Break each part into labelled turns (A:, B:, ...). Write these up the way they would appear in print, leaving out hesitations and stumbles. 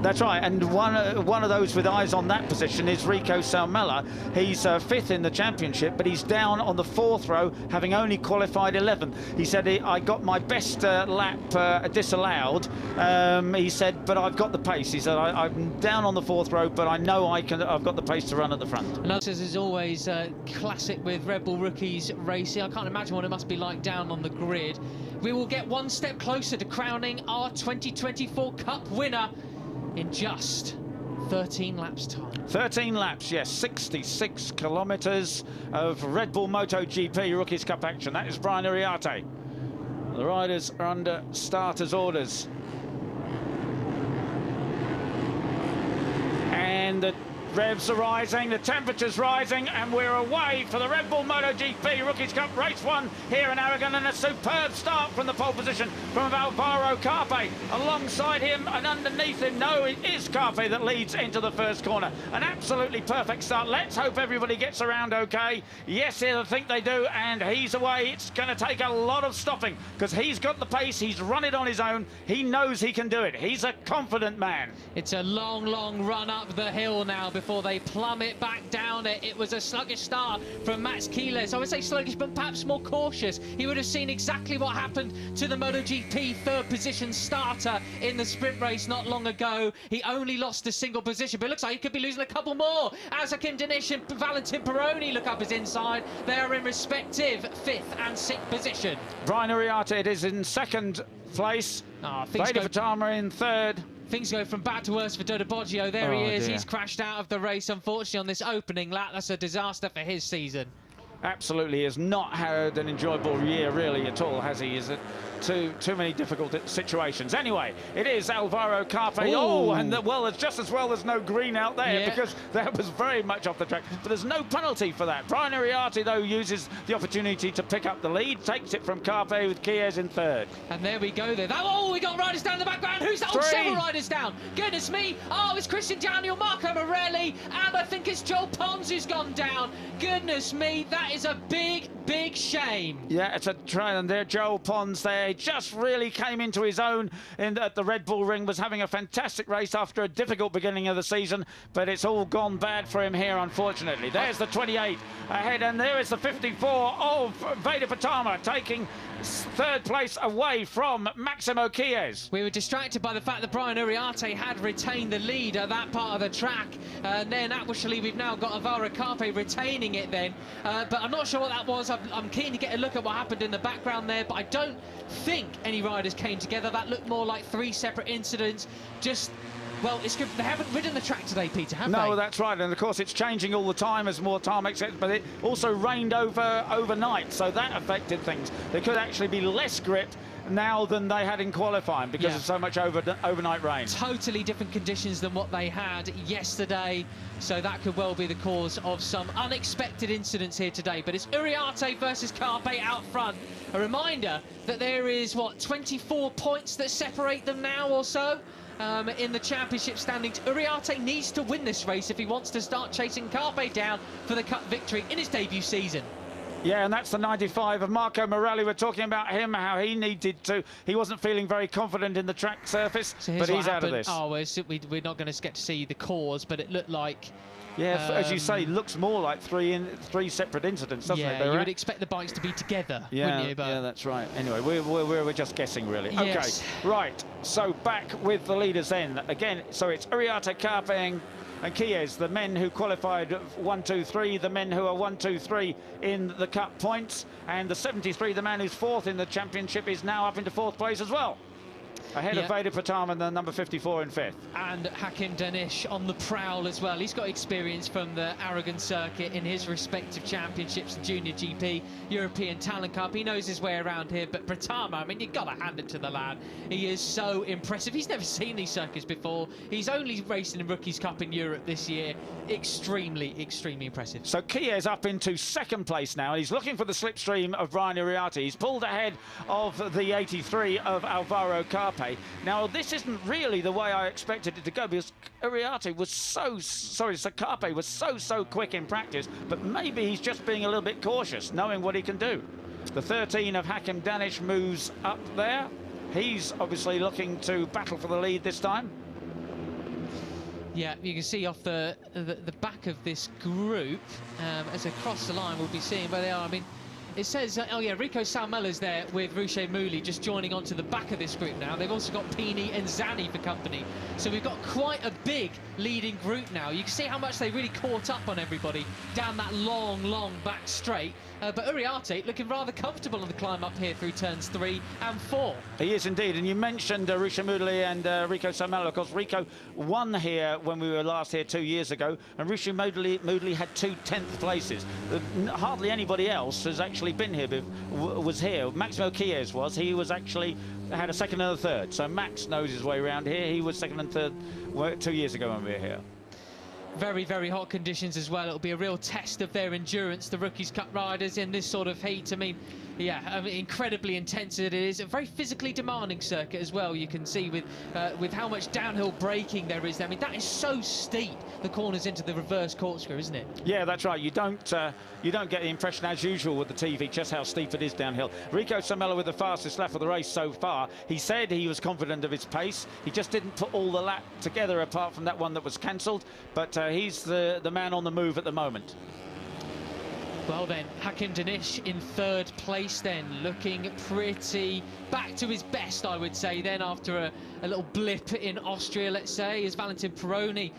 A: That's right, and one of those with eyes on that position is Rico Salmela. He's fifth in the championship, but he's down on the fourth row, having only qualified 11th. He said, I got my best lap disallowed. He said, but I've got the pace. He said, I'm down on the fourth row, but I know I've got the pace to run at the front.
B: And as is always classic with Red Bull rookies racing, I can't imagine what it must be like down on the grid. We will get one step closer to crowning our 2024 Cup winner in just 13 laps time. 13
A: laps, yes, 66 kilometres of Red Bull MotoGP Rookies Cup action. That is Brian Uriarte. The riders are under starters' orders. And the revs are rising, the temperature's rising, and we're away for the Red Bull MotoGP Rookies Cup Race 1 here in Aragon, and a superb start from the pole position from Alvaro Carpe. Alongside him and underneath him, no, it is Carpe that leads into the first corner. An absolutely perfect start. Let's hope everybody gets around okay. Yes, I think they do, and he's away. It's going to take a lot of stopping because he's got the pace, he's run it on his own, he knows he can do it. He's a confident man.
B: It's a long, long run up the hill now before they plummet back down it. It was a sluggish start from Mats Keeles. I would say sluggish, but perhaps more cautious. He would have seen exactly what happened to the MotoGP third position starter in the sprint race not long ago. He only lost a single position, but it looks like he could be losing a couple more as Hakim Danish and Valentin Peroni look up his inside. They are in respective 5th and 6th position.
A: Brian Uriarte, it is in 2nd place. Veda Fatama in 3rd.
B: Things go from bad to worse for Dodo Boggio. There he is. Dear. He's crashed out of the race, unfortunately, on this opening lap. That's a disaster for his season.
A: Absolutely, he has not had an enjoyable year, really, at all, has he? Is it too many difficult situations? Anyway, it is Alvaro Carpe.
B: Ooh.
A: Oh, and well, it's just as well there's no green out there because that was very much off the track. But there's no penalty for that. Brian Uriarte, though, uses the opportunity to pick up the lead, takes it from Carpe with Gayss in 3rd.
B: And there we go there. Oh, we got riders down in the background. Who's that? Oh, several riders down. Goodness me. Oh, it's Christian Daniel, Marco Morelli, and I think it's Joel Pons who's gone down. Goodness me, that is a big, big shame.
A: Yeah, it's a try, and there Joel Pons there. He just really came into his own at the Red Bull Ring, was having a fantastic race after a difficult beginning of the season, but it's all gone bad for him here, unfortunately. There's the 28 ahead, and there is the 54 of Veda Fatama taking 3rd place away from Maximo Gayss.
B: We were distracted by the fact that Brian Uriarte had retained the lead at that part of the track, and then actually we've now got Alvaro Carpe retaining it then, but I'm not sure what that was. I'm keen to get a look at what happened in the background there, but I don't think any riders came together. That looked more like 3 separate incidents. Well, it's good. They haven't ridden the track today, Peter, have they?
A: No, that's right. And, of course, it's changing all the time as more tarmac sets, but it also rained overnight, so that affected things. There could actually be less grip now than they had in qualifying because of so much overnight rain.
B: Totally different conditions than what they had yesterday, so that could well be the cause of some unexpected incidents here today. But it's Uriarte versus Carpe out front. A reminder that there is, 24 points that separate them now or so in the championship standings. Uriarte needs to win this race if he wants to start chasing Carpe down for the Cup victory in his debut season.
A: Yeah, and that's the 95 of Marco Morelli. We're talking about him, how he needed to. He wasn't feeling very confident in the track surface, but he's out of this.
B: Oh, we're not going to get to see the cause, but it looked like...
A: Yeah, as you say, looks more like three separate incidents, doesn't it?
B: Yeah, you would expect the bikes to be together, wouldn't you? But...
A: Yeah, that's right. Anyway, we're just guessing, really.
B: Yes.
A: Okay, right. So back with the leaders then. Again, so it's Uriarte, Carpe and Gayss, the men who qualified 1, 2, 3, the men who are 1, 2, 3 in the Cup points, and the 73, the man who's 4th in the championship, is now up into 4th place as well. Ahead of Veda Fatama and the number 54 in 5th.
B: And Hakim Danish on the prowl as well. He's got experience from the Aragon circuit in his respective championships, Junior GP, European Talent Cup. He knows his way around here. But Fatama, I mean, you've got to hand it to the lad. He is so impressive. He's never seen these circuits before. He's only racing in Rookies Cup in Europe this year. Extremely, extremely impressive.
A: So Gayss up into 2nd place now. He's looking for the slipstream of Brian Uriarte. He's pulled ahead of the 83 of Alvaro Carpe. Now, this isn't really the way I expected it to go because Uriarte was Carpe was so quick in practice, but maybe he's just being a little bit cautious, knowing what he can do. The 13 of Hakim Danish moves up there. He's obviously looking to battle for the lead this time.
B: Yeah, you can see off the back of this group, as they cross the line, we'll be seeing where they are. I mean, it says, oh yeah, Rico Salmella's there with Ruche Mouli just joining onto the back of this group now. They've also got Pini and Zani for company. So we've got quite a big leading group now. You can see how much they really caught up on everybody down that long, long back straight. But Uriarte looking rather comfortable on the climb up here through turns 3 and 4.
A: He is indeed, and you mentioned Ruche Mouli and Rico Salmella. Of course, Rico won here when we were last here 2 years ago, and Ruche Mouli had 2 10th places. Hardly anybody else has actually been here, was here. Maximo Chies was. He was actually had a second and a third. So Max knows his way around here. He was second and third 2 years ago when we were here.
B: Very, very hot conditions as well. It'll be a real test of their endurance, the Rookies Cup riders in this sort of heat. I mean, yeah, incredibly intense it is. A very physically demanding circuit as well. You can see with how much downhill braking there is there. I mean, that is so steep, the corners into the reverse corkscrew, isn't it?
A: Yeah, that's right. You don't get the impression, as usual with the TV, just how steep it is downhill. Rico Salmella with the fastest lap of the race so far. He said he was confident of his pace. He just didn't put all the lap together apart from that one that was cancelled. But he's the man on the move at the moment.
B: Well then, Hakim Danish in 3rd place then, looking pretty back to his best, I would say, then after a little blip in Austria, let's say, as Valentin Peroni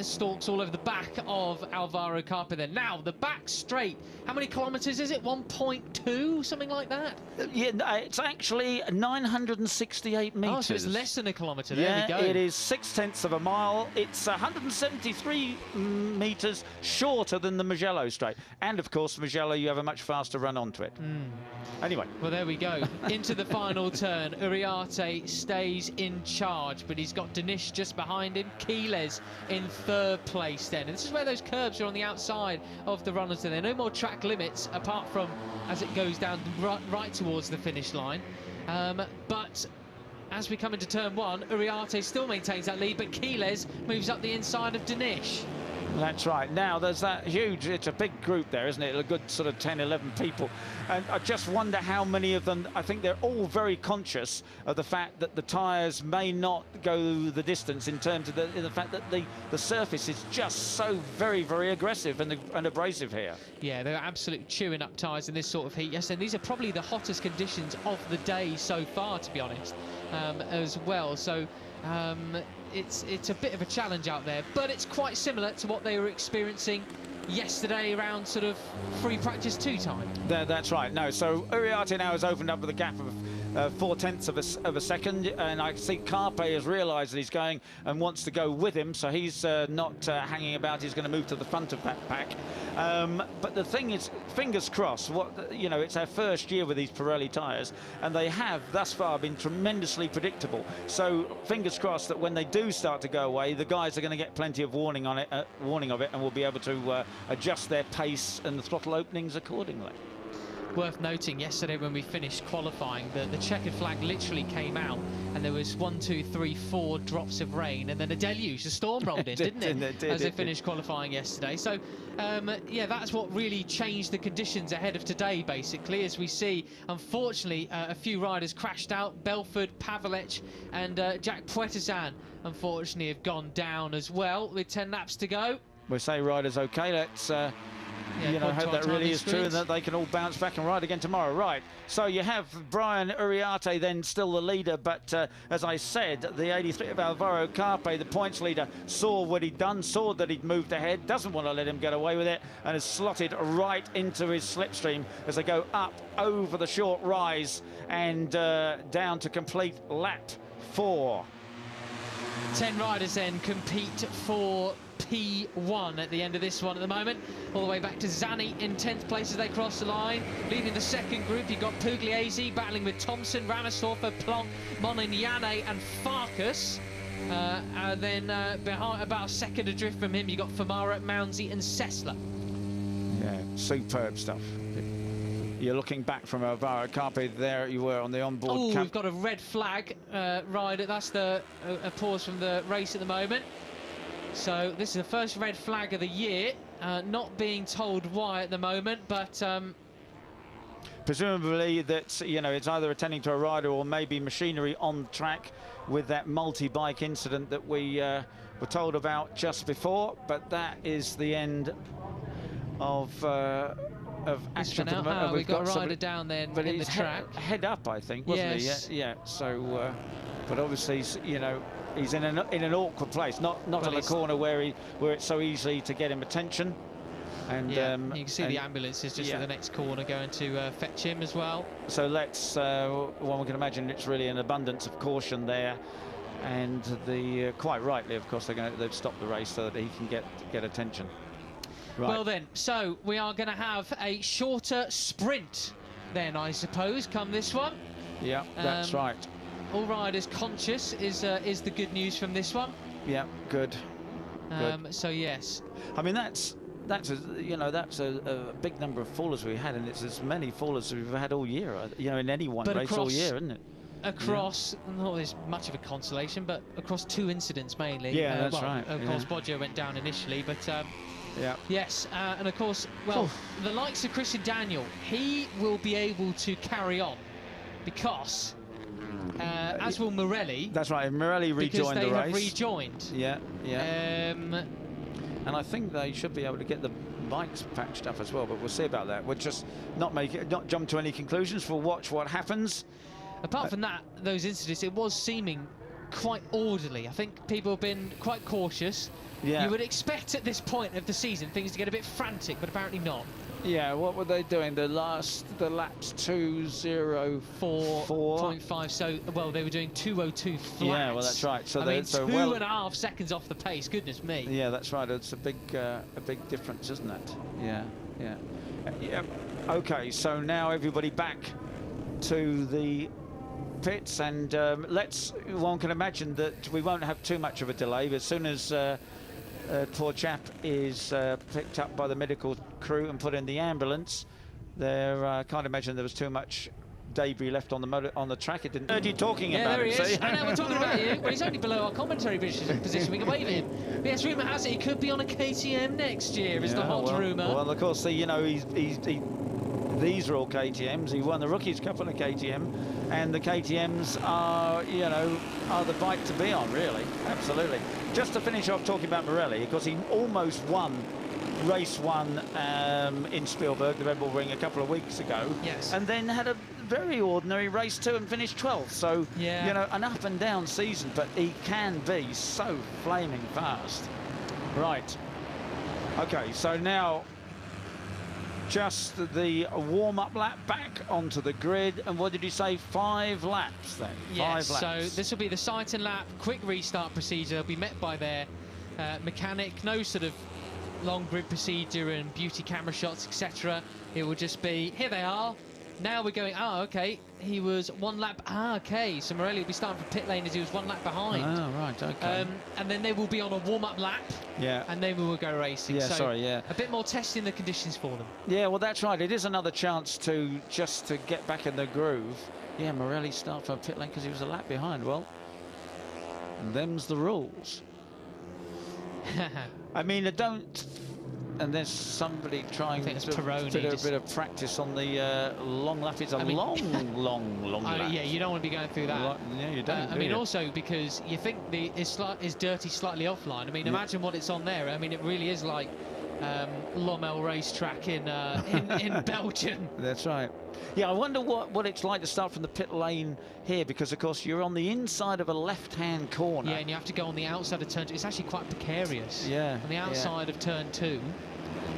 B: stalks all over the back of Alvaro Carpe then. Now, the back straight, how many kilometres is it? 1.2, something like that?
A: Yeah, it's actually 968 metres.
B: Oh, so it's less than a kilometre,
A: yeah,
B: there we go.
A: It is 0.6 of a mile. It's 173 metres shorter than the Mugello straight. And, of course, Mugello, you have a much faster run onto it. Anyway.
B: Well, there we go. Into the final turn. Uriarte stays in charge, but he's got Danish just behind him. Chiles in 3rd place then. And this is where those curbs are on the outside of the runners. There are no more track limits apart from as it goes down right towards the finish line. But as we come into turn 1, Uriarte still maintains that lead, but Chiles moves up the inside of Danish.
A: That's right. Now, there's that huge, it's a big group there, isn't it? A good sort of 10, 11 people. And I just wonder how many of them, I think they're all very conscious of the fact that the tyres may not go the distance in terms of the fact that the surface is just so very, very aggressive and abrasive here. Yeah,
B: they're absolutely chewing up tyres in this sort of heat. Yes, and these are probably the hottest conditions of the day so far, to be honest, as well. So it's a bit of a challenge out there, but it's quite similar to what they were experiencing yesterday around sort of free practice 2 time.
A: That's right. No, so Uriarte now has opened up with a gap of 0.4 of a second, and I see Carpe has realised that he's going and wants to go with him, so he's not hanging about. He's going to move to the front of that pack. But the thing is, fingers crossed, it's our first year with these Pirelli tyres, and they have thus far been tremendously predictable. So fingers crossed that when they do start to go away, the guys are going to get plenty of warning of it, and will be able to adjust their pace and the throttle openings accordingly.
B: Worth noting, yesterday when we finished qualifying, the checkered flag literally came out and there was 1, 2, 3, 4 drops of rain, and then a deluge, a storm rolled in, didn't it? As they finished qualifying yesterday. So, yeah, that's what really changed the conditions ahead of today, basically, as we see, unfortunately, a few riders crashed out. Belford, Pavelec and Jack Puetezan, unfortunately, have gone down as well with 10 laps to go.
A: We'll say riders okay. Let's hope that really is true and that they can all bounce back and ride again tomorrow. Right, so you have Brian Uriarte then still the leader, but as I said, the 83 of Alvaro Carpe, the points leader, saw what he'd done, saw that he'd moved ahead, doesn't want to let him get away with it, and has slotted right into his slipstream as they go up over the short rise and down to complete lap 4.
B: 10 riders then compete for P1 at the end of this one at the moment. All the way back to Zani in 10th place as they cross the line. Leading the second group, you've got Pugliese battling with Thompson, Ramersdorfer, Plonk, Monignane and Farkas. And then behind, about a second adrift from him, you've got Famara, Mounsey and Sessler.
A: Yeah, superb stuff. You're looking back from Alvaro Carpe. There you were on the onboard.
B: Oh, we've got a red flag rider. That's a pause from the race at the moment. So this is the first red flag of the year. Not being told why at the moment, but
A: presumably that, you know, it's either attending to a rider or maybe machinery on track with that multi-bike incident that we were told about just before. But that is the end of action for the moment.
B: We've got a rider down there in the track.
A: Head up, I think, wasn't he? Yeah. So, but obviously, you know, he's in an awkward place, not on a corner where it's so easy to get him attention. And
B: you can see the ambulance is just at the next corner going to fetch him as well.
A: So let's, one can imagine it's really an abundance of caution there. And quite rightly, of course, they've stopped the race so that he can get attention. Right.
B: Well then, so we are going to have a shorter sprint then, I suppose, come this one.
A: Yeah, that's right.
B: All riders conscious is the good news from this one.
A: Yeah, good.
B: So yes.
A: I mean, that's a big number of fallers we had, and it's as many fallers as we've had all year, you know, in any one race all year, isn't it?
B: Across, not there's much of a consolation, but across 2 incidents mainly.
A: Yeah, that's right.
B: Of course, Boggio went down initially, but
A: yeah.
B: Yes, and of course, well, the likes of Christian Daniel, he will be able to carry on because, as will Morelli.
A: That's right. Morelli rejoined the race.
B: Because they have rejoined.
A: Yeah. And I think they should be able to get the bikes patched up as well, but we'll see about that. We'll just not jump to any conclusions. We'll watch what happens.
B: Apart from that, those incidents, it was seeming quite orderly. I think people have been quite cautious.
A: Yeah.
B: You would expect at this point of the season things to get a bit frantic, but apparently not.
A: Yeah, what were they doing? The laps 2:04.5.
B: So, well, they were doing 2:02 flats.
A: Yeah, well, that's right. So
B: I mean, 2.5 seconds off the pace. Goodness me.
A: Yeah, that's right. It's a big difference, isn't it? Yeah. Okay, so now everybody back to the pits, and one can imagine that we won't have too much of a delay. But as soon as poor chap is picked up by the medical crew and put in the ambulance, I can't imagine there was too much debris left on the track. It didn't. Heard you talking about
B: there
A: him.
B: He is. I know we're talking about you. Well, he's only below our commentary position. We can wave him. But yes, rumour has it he could be on a KTM next year. Is the hot rumour?
A: Well, of course, you know, these are all KTMs. He won the Rookies Cup on a KTM, and the KTMs are the bike to be on, really. Absolutely. Just to finish off talking about Morelli, because he almost won race 1 in Spielberg, the Red Bull Ring, a couple of weeks ago.
B: Yes.
A: And then had a very ordinary race 2 and finished 12th. So,
B: yeah,
A: an up and down season, but he can be so flaming fast. Right. Okay, so now just the warm-up lap back onto the grid, and what did you say, 5 laps then?
B: Yes,
A: 5 laps.
B: So this will be the sight and lap quick restart procedure. They'll be met by their mechanic. No sort of long grid procedure and beauty camera shots, etc. It will just be, here they are. Now we're going, okay, he was 1 lap. Okay, so Morelli will be starting from pit lane as he was 1 lap behind.
A: Oh, right, okay.
B: And then they will be on a warm-up lap.
A: Yeah.
B: And then we will go racing.
A: Yeah,
B: so
A: yeah.
B: A bit more testing the conditions for them.
A: Yeah, well, that's right. It is another chance to get back in the groove. Yeah, Morelli started from pit lane because he was a lap behind. Well, them's the rules. I mean, and there's somebody trying to do a bit of practice on the long lap. It's a long lap.
B: Yeah, you don't want to be going through that.
A: Yeah, you don't.
B: I mean, also because you think it's dirty slightly offline. I mean, imagine what it's on there. I mean, it really is like Lommel racetrack in Belgium.
A: That's right. Yeah, I wonder what it's like to start from the pit lane here, because of course you're on the inside of a left-hand corner.
B: Yeah, and you have to go on the outside of turn 2. It's actually quite precarious.
A: Yeah.
B: On the outside of turn 2.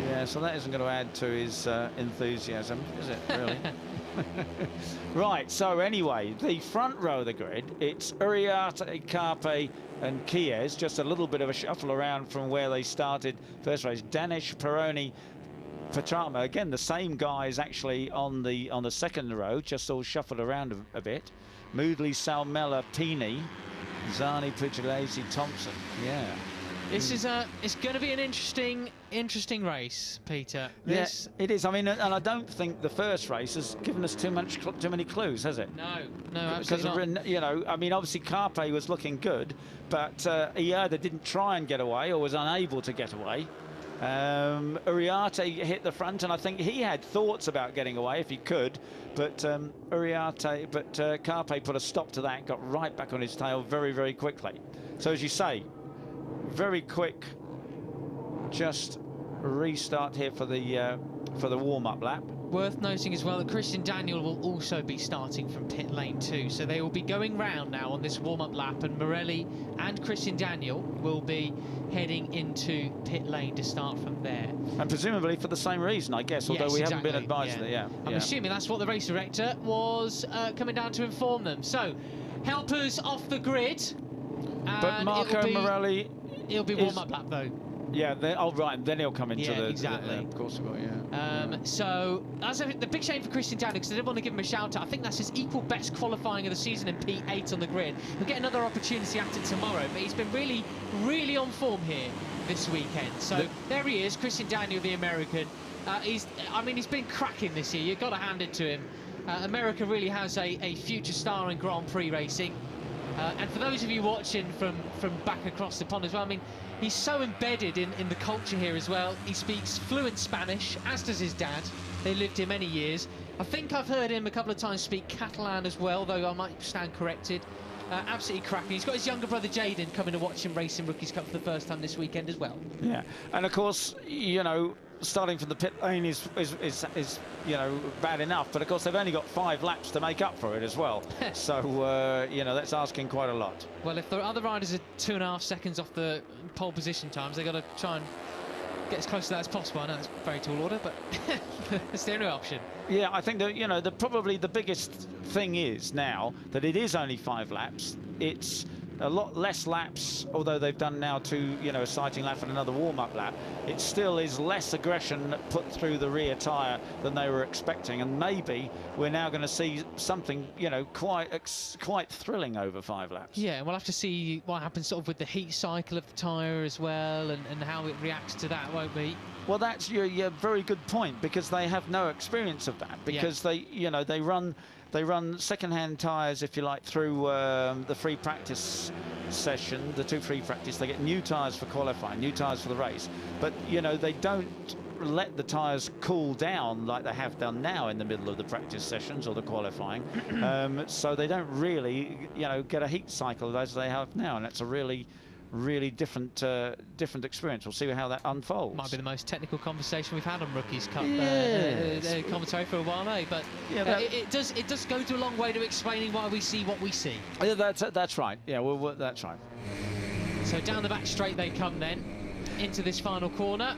A: Yeah, so that isn't going to add to his enthusiasm, is it, really? Right, so anyway, the front row of the grid, it's Uriarte, Carpe and Chies, just a little bit of a shuffle around from where they started first race. Danish, Peroni, Petrama, again the same guys actually on the second row, just all shuffled around a bit. Moodley, Salmella, Pini, Zani, Pugliese, Thompson. Yeah.
B: This is it's going to be an interesting race, Peter.
A: Yes, yeah, it is. I mean, and I don't think the first race has given us too many clues, has it?
B: No, absolutely not.
A: I mean, obviously Carpe was looking good, but he either didn't try and get away or was unable to get away. Uriarte hit the front, and I think he had thoughts about getting away if he could, but Carpe put a stop to that, got right back on his tail very, very quickly. So as you say, very quick, just restart here for the warm-up lap.
B: Worth noting as well that Christian Daniel will also be starting from pit lane 2, so they will be going round now on this warm-up lap, and Morelli and Christian Daniel will be heading into pit lane to start from there.
A: And presumably for the same reason, I guess, although we haven't been advised that,
B: I'm assuming that's what the race director was coming down to inform them. So, helpers off the grid.
A: But Marco Morelli...
B: It'll be warm-up lap, though.
A: Yeah, right, then he'll come into the...
B: exactly.
A: Of course he will, yeah.
B: So, that's the big shame for Christian Daniel, because I didn't want to give him a shout-out. I think that's his equal best qualifying of the season in P8 on the grid. He'll get another opportunity at it tomorrow, but he's been really, really on form here this weekend. So, there he is, Christian Daniel, the American. He's been cracking this year. You've got to hand it to him. America really has a future star in Grand Prix racing. And for those of you watching from back across the pond as well, I mean, he's so embedded in the culture here as well. He speaks fluent Spanish, as does his dad. They lived here many years. I think I've heard him a couple of times speak Catalan as well, though I might stand corrected. Absolutely cracking. He's got his younger brother Jaden coming to watch him race in Rookies Cup for the first time this weekend as well. Yeah,
A: and of course, you know, starting from the pit lane is you know, bad enough, but of course they've only got 5 laps to make up for it as well. So you know, that's asking quite a lot. Well, if the other riders are 2.5 seconds off the pole position times, they've got to try and get as close to that as possible. I know it's a very tall order, but it's the only option. Yeah, I think that, you know, probably the biggest thing is now that it is only 5 laps. It's a lot less laps, although they've done now 2, you know, a sighting lap and another warm-up lap. It still is less aggression put through the rear tyre than they were expecting, and maybe we're now going to see something, you know, quite thrilling over 5 laps. Yeah, we'll have to see what happens sort of with the heat cycle of the tyre as well, and how it reacts to that, won't we? Well, that's your very good point, because they have no experience of that, because they, you know, they run second-hand tyres, if you like, through the free practice session, the 2 free practice. They get new tyres for qualifying, new tyres for the race. But, you know, they don't let the tyres cool down like they have done now in the middle of the practice sessions or the qualifying. So they don't really, you know, get a heat cycle as they have now, and that's a really different experience. We'll see how that unfolds. Might be the most technical conversation we've had on Rookies Cup commentary for a while, eh? But it does go to a long way to explaining why we see what we see. Yeah, that's right. Yeah, well, that's right. So down the back straight they come then into this final corner.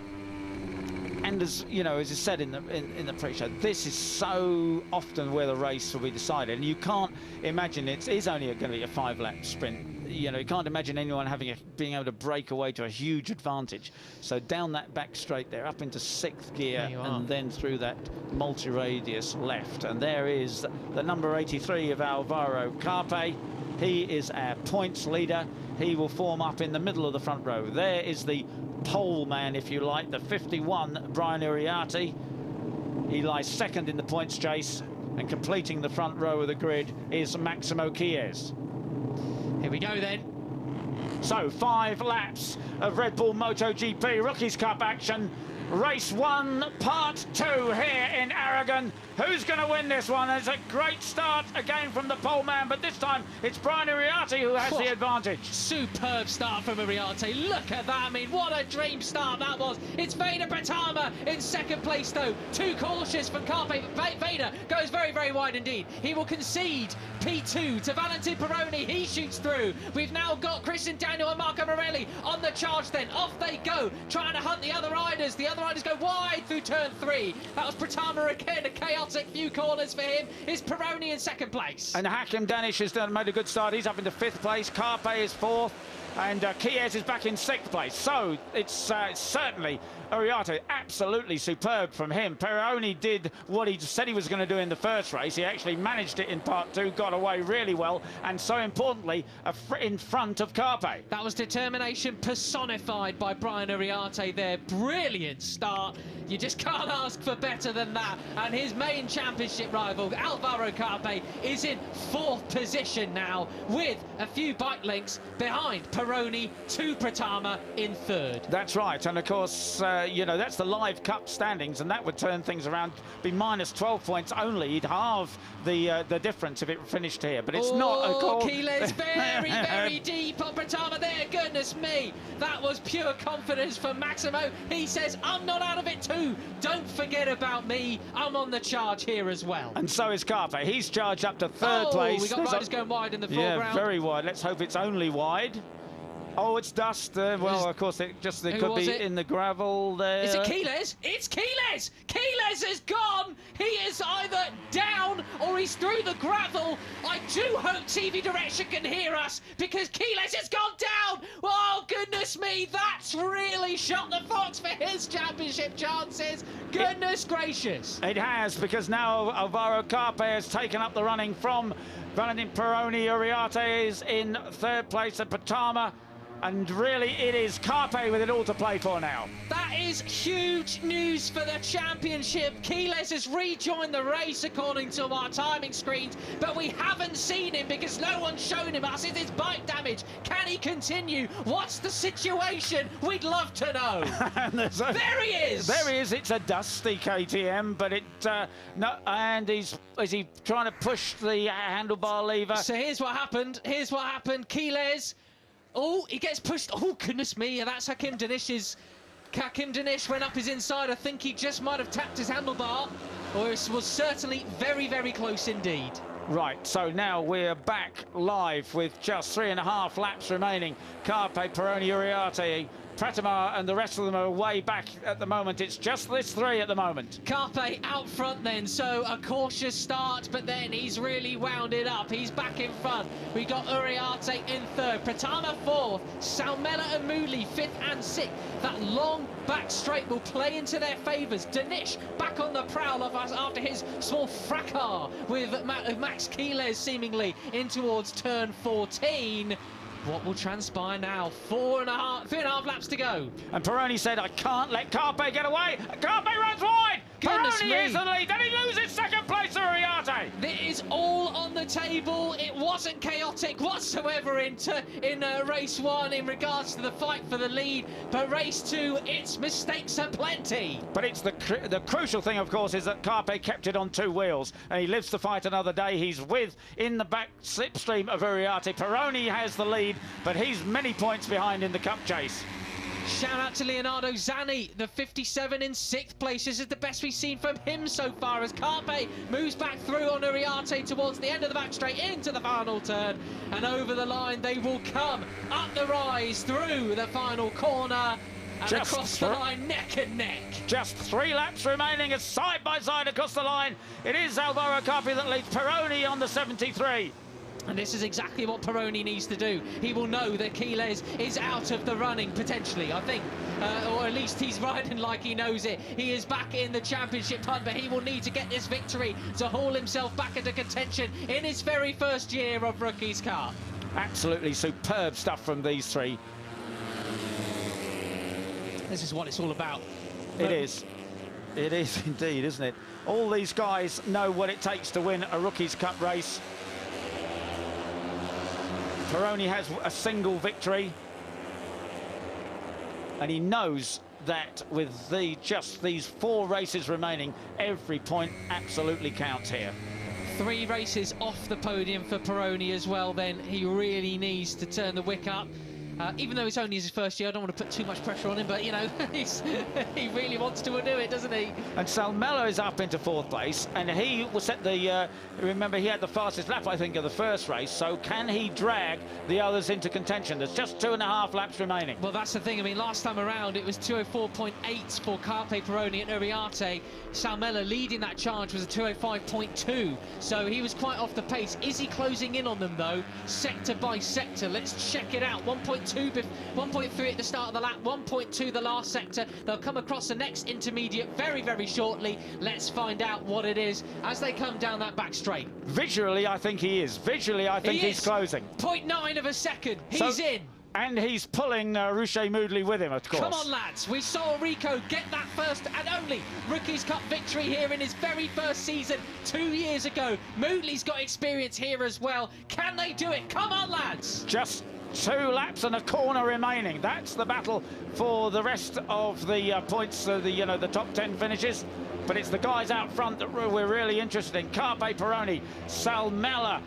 A: And as you know, as I said in the pre-show, this is so often where the race will be decided, and you can't imagine it is only going to be a 5-lap sprint. You know, you can't imagine anyone being able to break away to a huge advantage. So down that back straight there, up into 6th gear, and then through that multi-radius left. And there is the number 83 of Alvaro Carpe. He is our points leader. He will form up in the middle of the front row. There is the pole man, if you like, the 51, Brian Uriarte. He lies 2nd in the points chase, and completing the front row of the grid is Maximo Gayss. Here we go then. So 5 laps of Red Bull MotoGP Rookies Cup action. Race 1, part 2 here in Aragon. Who's going to win this one? It's a great start again from the pole man, but this time it's Brian Uriarte who has the advantage. Superb start from Uriarte. Look at that. I mean, what a dream start that was. It's Vader Betama in 2nd place, though. Too cautious from Carpe. Vader goes very, very wide indeed. He will concede P2 to Valentin Peroni. He shoots through. We've now got Christian Daniel and Marco Morelli on the charge then. Off they go, trying to hunt the other riders. The other riders go wide through turn 3. That was Pratama again. A chaotic few corners for him. Is Peroni in 2nd place. And Hakim Danish has made a good start. He's up into 5th place. Carpe is 4th. And Gayss is back in 6th place. So it's certainly Uriarte, absolutely superb from him. Peroni did what he said he was going to do in the first race. He actually managed it in part 2, got away really well, and so importantly, in front of Carpe. That was determination personified by Brian Uriarte there. Brilliant start. You just can't ask for better than that. And his main championship rival, Alvaro Carpe, is in 4th position now, with a few bike lengths behind Peroni
B: Peroni to Pratama in third.
A: That's right, and of course, you know, that's the live cup standings, and that would turn things around, be minus 12 points only. He'd halve the difference if it finished here, but it's not a call.
B: Keeler's very, very deep on Pratama there. Goodness me, that was pure confidence for Maximo. He says, I'm not out of it too. Don't forget about me. I'm on the charge here as well.
A: And so is Carpe. He's charged up to third place.
B: We got riders going wide in the foreground.
A: Yeah, very wide. Let's hope it's only wide. Oh, it's dust. Well, of course, it could be in the gravel there.
B: Is it Keyless? It's Keyless! Keyless is gone! He is either down or he's through the gravel. I do hope TV Direction can hear us because Keyless has gone down! Oh, goodness me, that's really shot the fox for his championship chances. Goodness gracious.
A: It has, because now Alvaro Carpe has taken up the running from Valentin Peroni. Uriarte is in third place at Pratama. And really, it is Carpe with it all to play for now.
B: That is huge news for the championship. Keyless has rejoined the race according to our timing screens, but we haven't seen him because no one's shown him us. Is his bike damage? Can he continue? What's the situation? We'd love to know. There he is.
A: There he is. It's a dusty KTM, but no. And is he trying to push the handlebar lever?
B: So here's what happened. Here's what happened. Keyless. Oh, he gets pushed. Oh, goodness me. That's Hakim Danish's. Hakim Danish went up his inside. I think he just might have tapped his handlebar. Or it was certainly very, very close indeed.
A: Right, so now we're back live with just 3.5 laps remaining. Carpe, Peroni, Uriarte, Pratama and the rest of them are way back at the moment. It's just this three at the moment.
B: Carpe out front then, so a cautious start, but then he's really wound it up. He's back in front. We got Uriarte in third, Pratama fourth, Salmela and Mooley fifth and sixth. That long back straight will play into their favours. Danish back on the prowl of us after his small fracas with Max Keyless seemingly in towards turn 14. What will transpire now? 3.5 laps to go.
A: And Peroni said, I can't let Carpe get away. Carpe runs wide.
B: Goodness
A: Peroni
B: me.
A: is the lead. Then he loses second place to Uriarte.
B: It is all on the table. It wasn't chaotic whatsoever in race one in regards to the fight for the lead. But race two, its mistakes are plenty.
A: But it's the crucial thing, of course, is that Carpe kept it on two wheels. And he lives to fight another day. He's in the back slipstream of Uriarte. Peroni has the lead, but he's many points behind in the cup chase.
B: Shout out to Leonardo Zanni, the 57 in 6th place. This is the best we've seen from him so far as Carpe moves back through on Uriarte towards the end of the back straight into the final turn. And over the line they will come up the rise through the final corner and across the line neck and neck.
A: Just 3 laps remaining as side by side across the line. It is Alvaro Carpe that leads Peroni on the 73.
B: And this is exactly what Peroni needs to do. He will know that Keyless is out of the running, potentially, I think. Or at least he's riding like he knows it. He is back in the championship hunt, but he will need to get this victory to haul himself back into contention in his very first year of Rookies Cup.
A: Absolutely superb stuff from these three.
B: This is what it's all about.
A: It is. It is indeed, isn't it? All these guys know what it takes to win a Rookies Cup race. Peroni has a single victory, and he knows that with just these 4 races remaining, every point absolutely counts here.
B: 3 races off the podium for Peroni as well, then he really needs to turn the wick up. Even though it's only his first year, I don't want to put too much pressure on him, but, you know, he really wants to do it, doesn't he?
A: And Salmela is up into 4th place, and he will set the... remember, he had the fastest lap, I think, of the first race, so can he drag the others into contention? There's just 2.5 laps remaining.
B: Well, that's the thing. I mean, last time around, it was 2:04.8 for Carpe, Peroni and Uriarte. Salmela leading that charge was a 2:05.2, so he was quite off the pace. Is he closing in on them, though, sector by sector? Let's check it out. 1.3 at the start of the lap, 1.2 the last sector. They'll come across the next intermediate very, very shortly. Let's find out what it is as they come down that back straight.
A: Visually, I think he is. Visually, I think he's closing.
B: 0.9 of a second. He's in.
A: And he's pulling Ruche Moodley with him, of course.
B: Come on, lads. We saw Rico get that first and only Rookies Cup victory here in his very first season 2 years ago. Moodley's got experience here as well. Can they do it? Come on, lads.
A: Just 2 laps and a corner remaining. That's the battle for the rest of the points, the top 10 finishes. But it's the guys out front that we're really interested in. Carpe, Peroni, Salmella,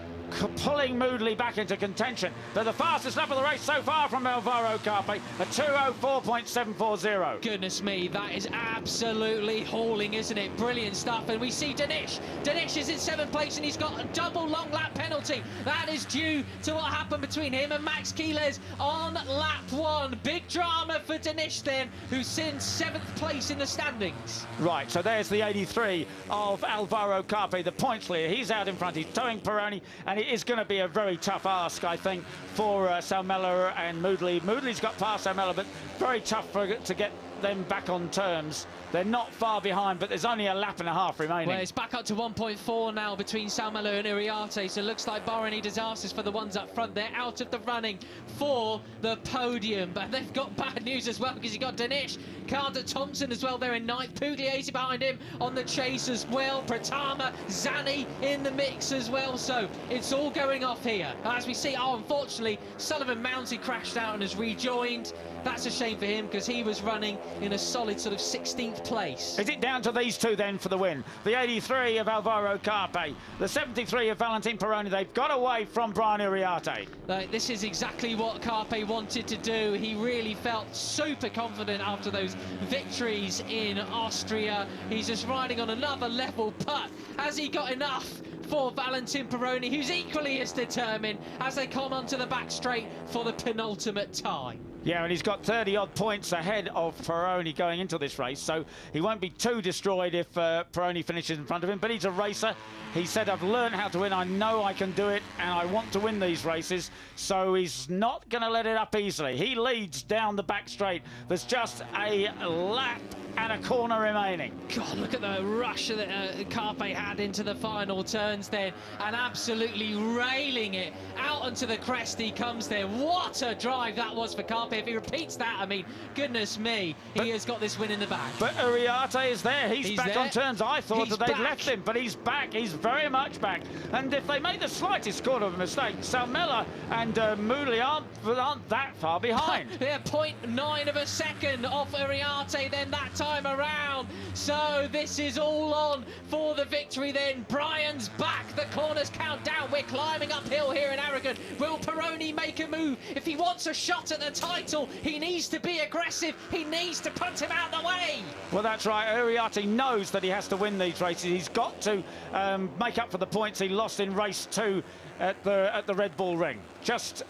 A: pulling Moodley back into contention. They're the fastest lap of the race so far from Alvaro Carpe, a 2:04.740.
B: Goodness me, that is absolutely hauling, isn't it? Brilliant stuff. And we see Danish. Danish is in 7th place and he's got a double long lap penalty. That is due to what happened between him and Max Keeles on lap 1. Big drama for Danish then, who's in 7th place in the standings.
A: Right, so there's the 83 of Alvaro Carpe, the points leader. He's out in front, he's towing Peroni, and it is going to be a very tough ask, I think, for Salmella and Moodley. Moodley's got past Salmella, but very tough to get them back on terms. They're not far behind, but there's only a lap and a half remaining.
B: Well, it's back up to 1.4 now between Salmella and Uriarte, so it looks like bar any disasters for the ones up front. They're out of the running for the podium, but they've got bad news as well, because you've got Danish, Carter Thompson as well, they're in 9th, Pugliese behind him on the chase as well, Pratama, Zani in the mix as well, so it's all going off here. As we see, unfortunately, Sullivan Mounsey crashed out and has rejoined. That's a shame for him, because he was running in a solid sort of 16th place.
A: Is it down to these two then for the win? The 83 of Alvaro Carpe, the 73 of Valentin Peroni. They've got away from Brian Uriarte.
B: This is exactly what Carpe wanted to do. He really felt super confident after those victories in Austria. He's just riding on another level, but has he got enough for Valentin Peroni, who's equally as determined as they come onto the back straight for the penultimate time?
A: Yeah, and he's got 30-odd points ahead of Peroni going into this race, so he won't be too destroyed if Peroni finishes in front of him, but he's a racer. He said, I've learned how to win, I know I can do it, and I want to win these races, so he's not going to let it up easily. He leads down the back straight. There's just a lap and a corner remaining.
B: God, look at the rush that Carpe had into the final turns then, and absolutely railing it out onto the crest he comes there. What a drive that was for Carpe. If he repeats that, I mean, goodness me, he has got this win in the bag.
A: But Uriarte is there. He's back
B: there
A: on turns. I thought
B: He's
A: that they'd
B: back.
A: left him, but he's back. He's very much back. And if they make the slightest sort of mistake, Salmella and Moodley aren't that far behind.
B: They're 0.9 of a second off Uriarte then that time around. So this is all on for the victory then. Brian's back. The corners count down. We're climbing uphill here in Aragon. Will Peroni make a move? If he wants a shot at the title, he needs to be aggressive. He needs to punch him out the way.
A: Well, that's right. Uriarte knows that he has to win these races. He's got to make up for the points he lost in race 2 at the Red Bull Ring. Just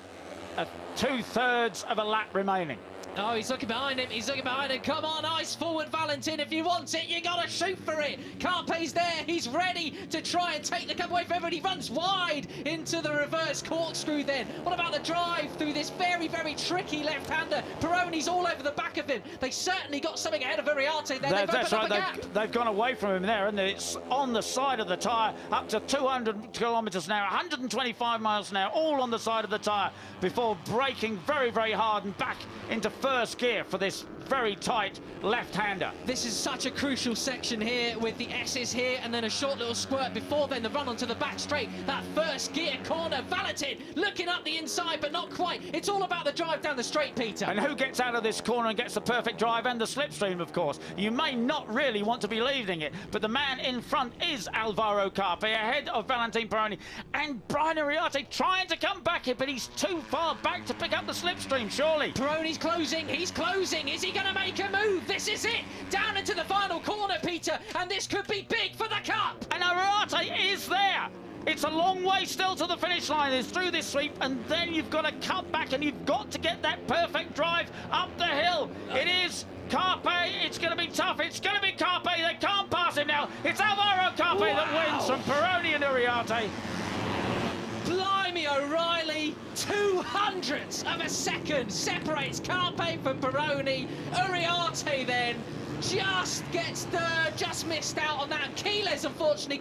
A: 2/3 of a lap remaining.
B: Oh, he's looking behind him. He's looking behind him. Come on, ice forward, Valentin. If you want it, you got to shoot for it. Carpe's there. He's ready to try and take the cup away from everybody. He runs wide into the reverse corkscrew then. What about the drive through this very, very tricky left-hander? Peroni's all over the back of him. They certainly got something ahead of Uriarte there.
A: That's right. They've gone away from him there, and it's on the side of the tyre up to 200 kilometres an hour, 125 miles an hour, all on the side of the tyre before braking very, very hard and back into first gear for this very tight left-hander.
B: This is such a crucial section here with the S's here and then a short little squirt before then the run onto the back straight. That first gear corner, Valentin looking up the inside but not quite. It's all about the drive down the straight, Peter.
A: And who gets out of this corner and gets the perfect drive and the slipstream, of course. You may not really want to be leading it, but the man in front is Alvaro Carpe ahead of Valentin Peroni, and Brian Uriarte trying to come back here, but he's too far back to pick up the slipstream, surely.
B: Peroni's closing, he's closing. Is he going to make a move? This is it. Down into the final corner, Peter, and this could be big for the cup.
A: And Uriarte is there. It's a long way still to the finish line. It's through this sweep, and then you've got to cut back, and you've got to get that perfect drive up the hill. It is Carpe. It's going to be tough. It's going to be Carpe. They can't pass him now. It's Alvaro Carpe that wins from Peroni and Uriarte.
B: Blimey O'Reilly, 200ths of a second separates Carpe from Peroni. Uriarte then just gets just missed out on that. Keeles, unfortunately,